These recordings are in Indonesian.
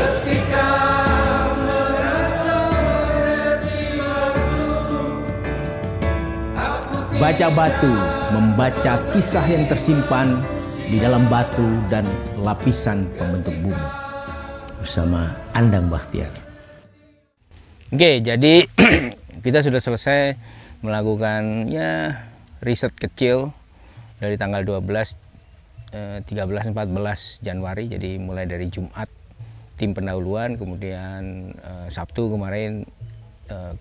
Ketika merasa mengerti waktu, Baca Batu membaca kisah yang tersimpan di dalam batu dan lapisan pembentuk bumi. Bersama Andang Bahtiar. Oke, jadi kita sudah selesai melakukan riset kecil dari tanggal 12, 13, 14 Januari. Jadi mulai dari Jumat tim pendahuluan, kemudian Sabtu kemarin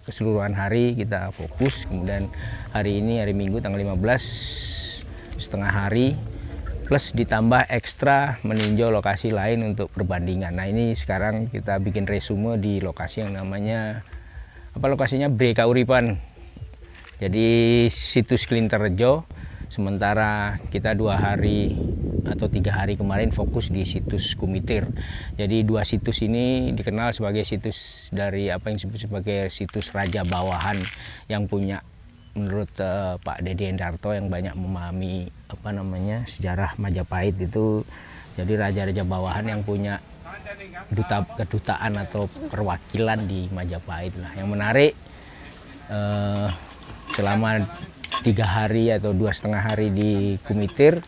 keseluruhan hari kita fokus, kemudian hari ini hari Minggu tanggal 15 setengah hari plus ditambah ekstra meninjau lokasi lain untuk perbandingan. Nah, ini sekarang kita bikin resume di lokasi yang namanya lokasinya Bre Kauripan. Jadi situs Klinterrejo. Sementara kita 2 hari atau 3 hari kemarin fokus di situs Kumitir. Jadi 2 situs ini dikenal sebagai situs dari apa yang disebut sebagai situs Raja Bawahan yang punya menurut Pak Dede Endarto yang banyak memahami sejarah Majapahit itu. Jadi raja-raja bawahan yang punya kedutaan atau perwakilan di Majapahit lah. Yang menarik selama 3 hari atau 2,5 hari di Kumitir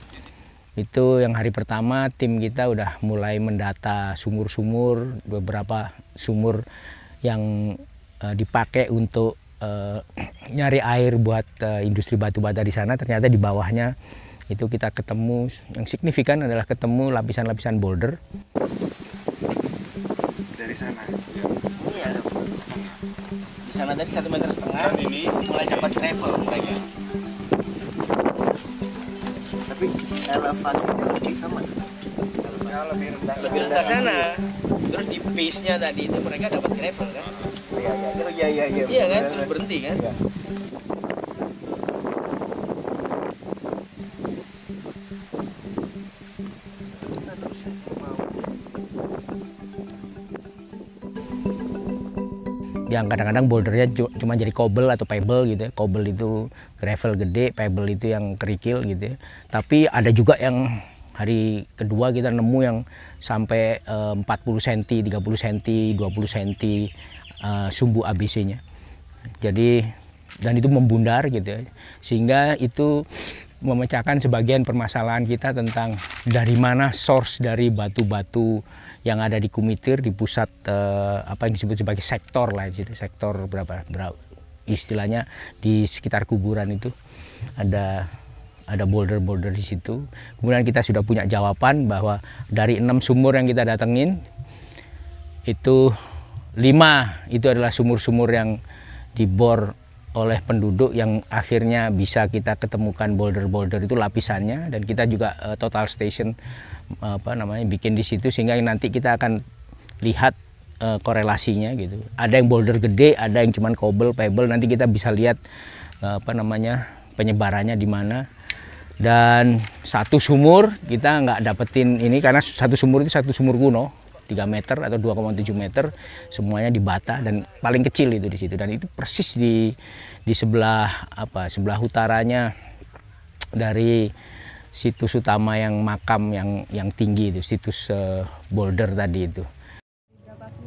itu, yang hari pertama tim kita udah mulai mendata sumur-sumur, beberapa sumur yang dipakai untuk nyari air buat industri batu bata di sana. Ternyata di bawahnya itu kita ketemu, yang signifikan adalah ketemu lapisan-lapisan boulder. Dari sana. Iya, di sana tadi 1,5 meter ini mulai dapat gravel mereka. Tapi elevasinya lebih sama. Lebih rendah sana. Terus di base-nya tadi itu mereka dapat gravel kan? Iya. Iya kan, terus berhenti kan? Iya. Yang kadang-kadang bouldernya cuma jadi cobble atau pebble gitu ya. Cobble itu gravel gede, pebble itu yang kerikil gitu ya. Tapi ada juga yang hari kedua kita nemu yang sampai 40 cm, 30 cm, 20 cm sumbu ABC-nya. Jadi dan itu membundar gitu ya. Sehingga itu memecahkan sebagian permasalahan kita tentang dari mana source dari batu-batu yang ada di Kumitir, di pusat apa yang disebut sebagai sektor lah, gitu. Sektor berapa istilahnya di sekitar kuburan itu ada boulder-boulder di situ. Kemudian kita sudah punya jawaban bahwa dari 6 sumur yang kita datengin itu 5 itu adalah sumur-sumur yang dibor oleh penduduk yang akhirnya bisa kita ketemukan boulder-boulder itu lapisannya, dan kita juga total station bikin di situ sehingga nanti kita akan lihat korelasinya gitu. Ada yang boulder gede, ada yang cuman cobble, pebble, nanti kita bisa lihat penyebarannya di mana. Dan satu sumur kita nggak dapetin ini karena satu sumur itu satu sumur kuno 3 meter atau 2,7 meter, semuanya di bata dan paling kecil itu di situ, dan itu persis di sebelah sebelah utaranya dari situs utama yang makam yang tinggi itu, situs boulder tadi itu.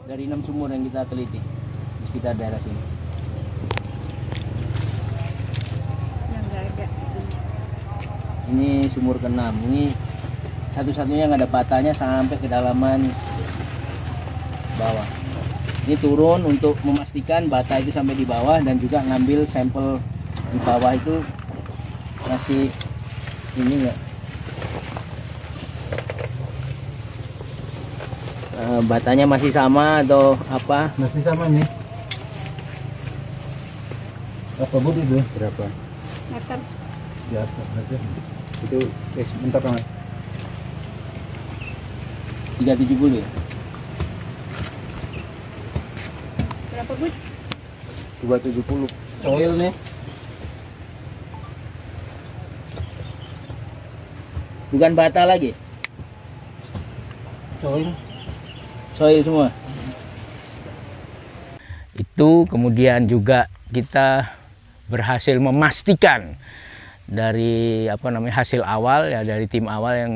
Dari 6 sumur yang kita teliti di sekitar daerah sini. Yang nggak ada. Ini sumur ke-6. Ini satu-satunya yang ada batanya sampai kedalaman bawah. Ini turun untuk memastikan bata itu sampai di bawah, dan juga ngambil sampel di bawah itu masih ini enggak. Batanya masih sama atau apa? Masih sama nih. Apa bud itu? Berapa? Meter. Ya, meter. Itu bentar Mas. 370 ya? Berapa, Bud? 270. Soil nih. Bukan bata lagi? Soil semua. Itu kemudian juga kita berhasil memastikan dari hasil awal ya, dari tim awal yang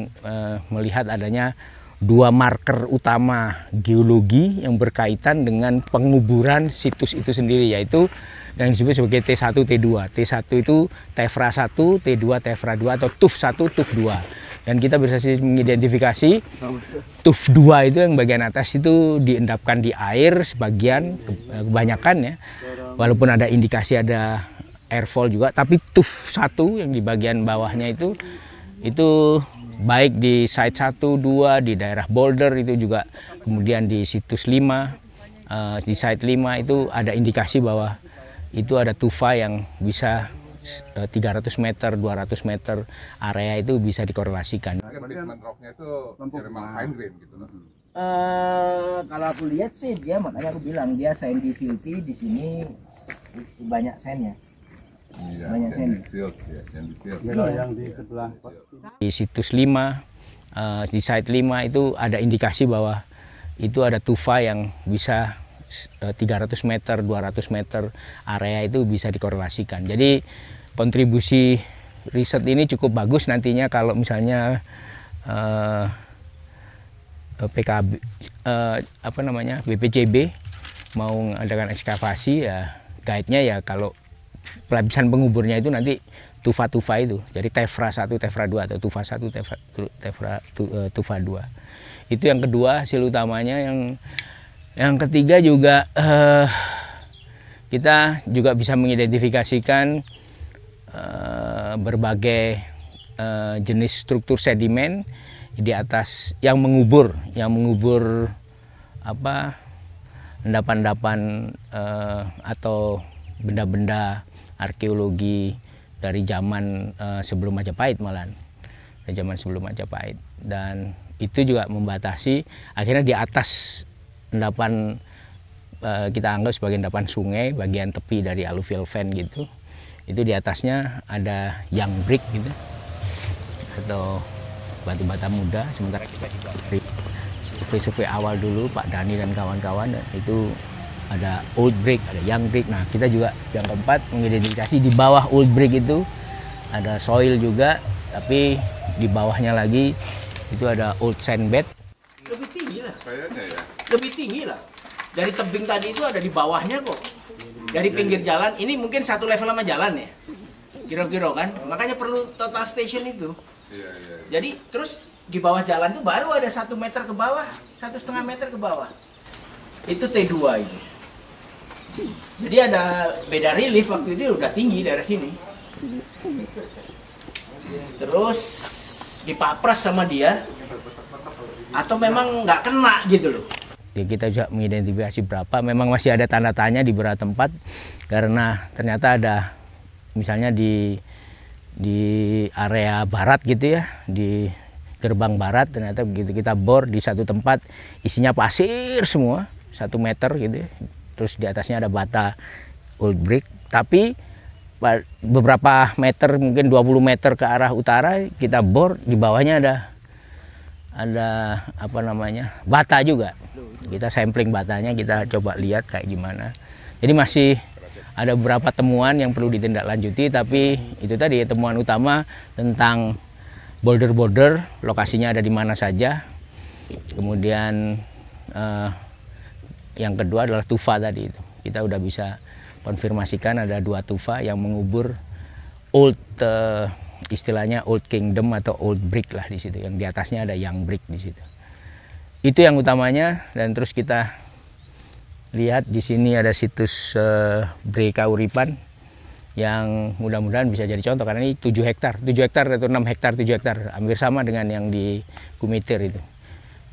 melihat adanya dua marker utama geologi yang berkaitan dengan penguburan situs itu sendiri, yaitu yang disebut sebagai T1, T2. T1 itu Tefra 1, T2 Tefra 2 atau TUF 1, TUF 2. Dan kita berhasil mengidentifikasi TUF 2 itu yang bagian atas itu diendapkan di air sebagian, kebanyakan ya. Walaupun ada indikasi ada airfall juga, tapi TUF 1 yang di bagian bawahnya itu baik di site 1, 2, di daerah boulder itu juga, kemudian di situs 5, di site 5 itu ada indikasi bahwa itu ada tufa yang bisa 300 meter, 200 meter area itu bisa dikorelasikan. Basement rocknya itu memang fine grain gitu. Kalau aku lihat sih dia, makanya aku bilang dia sandy silty, di sini banyak sandnya. Iya, Banyak sandy sand. silt, ya, sandy silt. Kalau yang di sebelah Di situs 5, di site 5 itu ada indikasi bahwa itu ada tufa yang bisa 300 meter, 200 meter area itu bisa dikorelasikan. Jadi kontribusi riset ini cukup bagus nantinya kalau misalnya PKB, BPCB mau mengadakan ekskavasi, ya guide-nya ya kalau pelapisan penguburnya itu nanti tufa-tufa itu. Jadi Tefra 1, Tefra 2 atau tufa 1, tufa 2. Itu yang kedua hasil utamanya. Yang ketiga juga kita juga bisa mengidentifikasikan berbagai jenis struktur sedimen di atas yang mengubur endapan-endapan atau benda-benda arkeologi dari zaman sebelum Majapahit malahan, dari zaman sebelum Majapahit. Dan itu juga membatasi akhirnya di atas endapan, kita anggap sebagai endapan sungai, bagian tepi dari alluvial vein gitu, itu di atasnya ada young brick gitu atau batu bata muda. Sementara kita juga dari survei awal dulu Pak Dhani dan kawan-kawan itu ada old brick, ada young brick. Nah kita juga yang keempat mengidentifikasi di bawah old brick itu ada soil juga, tapi di bawahnya lagi itu ada old sand bed. Lebih tinggi lah. Kayaknya ya. Lebih tinggi lah. Dari tebing tadi itu ada di bawahnya kok. Dari pinggir jalan, ini mungkin satu level sama jalan ya. Kira-kira kan. Makanya perlu total station itu. Iya, iya. Jadi terus di bawah jalan itu baru ada 1 meter ke bawah, 1,5 meter ke bawah. Itu T2 ini. Jadi ada beda relief waktu itu udah tinggi dari sini. Terus dipapras sama dia, atau memang nggak kena gitu loh. Ya, kita juga mengidentifikasi berapa, memang masih ada tanda tanya di beberapa tempat karena ternyata ada misalnya di area barat gitu ya, di gerbang barat ternyata begitu kita bor di satu tempat isinya pasir semua 1 meter gitu ya. Terus di atasnya ada bata old brick, tapi beberapa meter, mungkin 20 meter ke arah utara kita bor, di bawahnya ada bata juga. Kita sampling batanya, kita coba lihat kayak gimana. Jadi masih ada beberapa temuan yang perlu ditindaklanjuti, tapi itu tadi temuan utama tentang boulder, lokasinya ada di mana saja. Kemudian yang kedua adalah tufa tadi itu. Kita udah bisa konfirmasikan ada 2 tufa yang mengubur old, istilahnya old kingdom atau old brick lah di situ. Yang di atasnya ada young brick di situ. Itu yang utamanya. Dan terus kita lihat di sini ada situs Bre Kauripan yang mudah-mudahan bisa jadi contoh karena ini 7 hektar atau 6 hektar, 7 hektar, hampir sama dengan yang di Kumitir itu.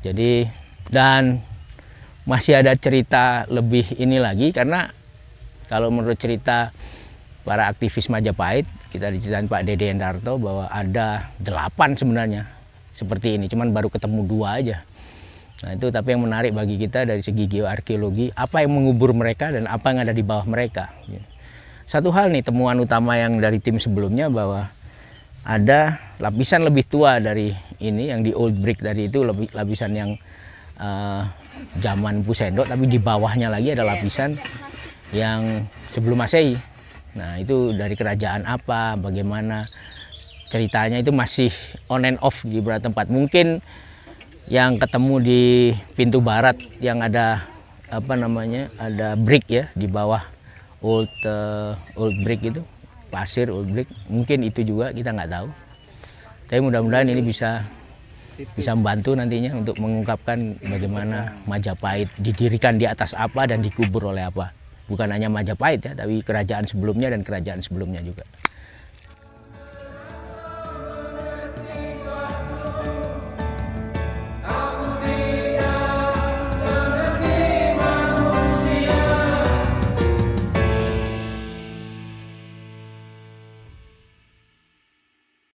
Jadi dan masih ada cerita lebih ini lagi, karena kalau menurut cerita para aktivis Majapahit, kita diceritain Pak Dede Endarto bahwa ada 8 sebenarnya seperti ini, cuman baru ketemu 2 aja. Nah itu, tapi yang menarik bagi kita dari segi geoarkeologi, apa yang mengubur mereka dan apa yang ada di bawah mereka. Satu hal nih, temuan utama yang dari tim sebelumnya bahwa ada lapisan lebih tua dari ini, yang di old brick tadi itu lapisan yang zaman Pusendok, tapi di bawahnya lagi ada lapisan yang sebelum Masehi. Nah itu dari kerajaan apa, bagaimana ceritanya, itu masih on and off di beberapa tempat. Mungkin yang ketemu di pintu barat yang ada apa namanya, ada brick ya di bawah, old brick itu, pasir old brick, mungkin itu juga kita nggak tahu. Tapi mudah-mudahan ini bisa membantu nantinya untuk mengungkapkan bagaimana Majapahit didirikan di atas apa dan dikubur oleh apa. Bukan hanya Majapahit ya, tapi kerajaan sebelumnya dan kerajaan sebelumnya juga.